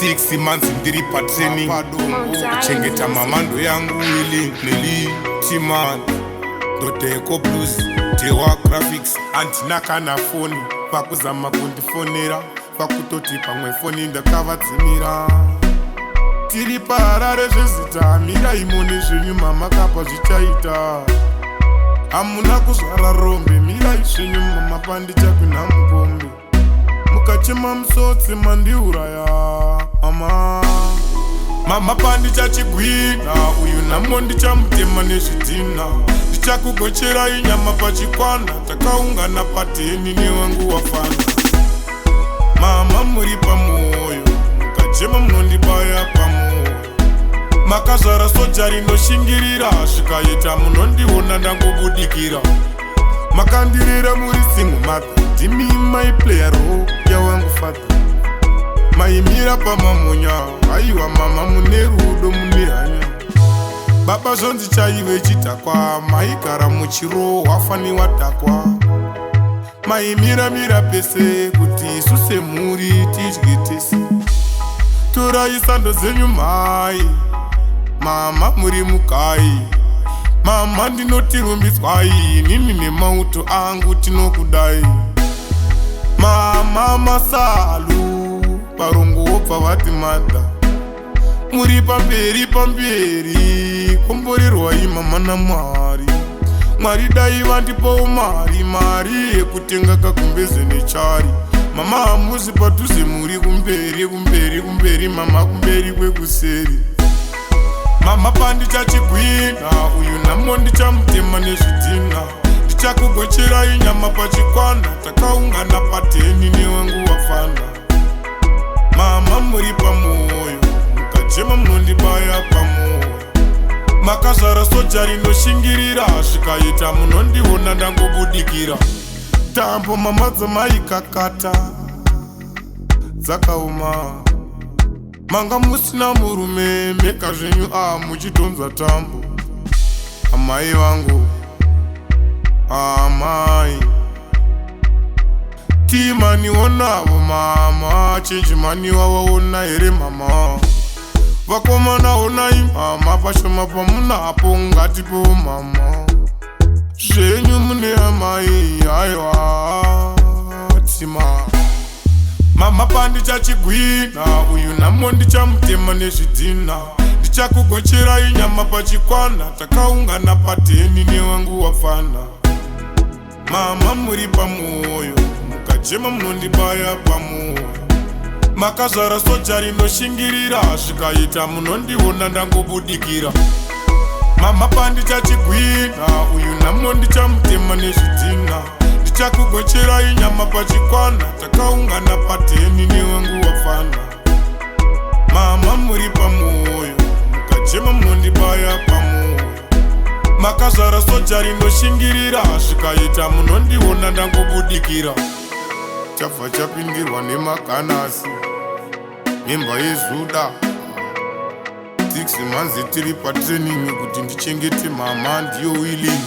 6 months ndiri patraining kuchengeta mamando yangu ili nelitimani ndoteko blues tewa graphics antina kana foni pakuzama kundifonera pakutoti pamwe foni ndakavadzimira tiri parare zvezita mirai mone zvenyu mamakapa zvichaita hamuna kuzvara rombe mirai zvenyu mamapandichapinha mukombe mukachema musotsi mandiuraya mama pandichachigwina uyu nhamo ndichamutema nezvidhina ndichakugocherai nyama pachikwana takaungana pateni newangu wafana mama muri pamwoyo mukachema munondibaya pamwoyo makazvara soja rinoshingirira zvikaita munondiona ndangobudikira makandirera muri single mother ndimi my player role yawangu father maimira pamamonya aiwa mama mune rudo mune hanya baba zvonzi chaive chitakwa maigara muchiro wafani watakwa maimira pese kuti isu semhuri tidye tese torai sando dzenyu mai mama muri mukai mama ndinotirumbidzwai nini nemauto angu tinokudai mama masalu parongo wobva vati madha muri pamberi komborerwai mama namwari mwari dai vandipawo mari yekutenga kakumbeze nechari mama hamuzi padhuze muri kumberi mama kumberi kwekuseri mama pandichachigwina uyu nhamo ndichamutema nezvidhina ndichakugocherai nyama pachikwana takaungana pateni newangu wafana mama muri pamwoyo mukachema munondibaya pamwoyo makazvara soja rinoshingirira zvikaita munondiona ndangobudikira tambo mama dzamaikakata dzakauma manga musina murume meka zvenyu muchidhonza tambo amai vangu amai timanionavo mama chenjimani wavaona here mama vakomana onai mama pashoma pamunapo ngatipo mama zvenyu mune amai aiwa tima mama pandichachigwina uyu nhamo ndichamutema nezvidhina ndichakugocherai nyama pachikwana takaungana pateni newangu wafana mama muri pamwoyo mukachema munondibaya pamwoyo makazvara soja rinoshingirira zvikaita munondiona ndangobudikira mama pandichachigwina uyu nhamo ndichamutema nezvidhina ndichakugocherai nyama pachikwana takaungana pateni newangu wafana mama muri pamwoyo mukachema munondibaya pamwoyo makazvara soja rinoshingirira zvikaita munondiona ndangobudikira chabva chapindirwa nemakanasi mimba yezuda 6 months tiri patraining kuti ndichengete mama ndiyo willing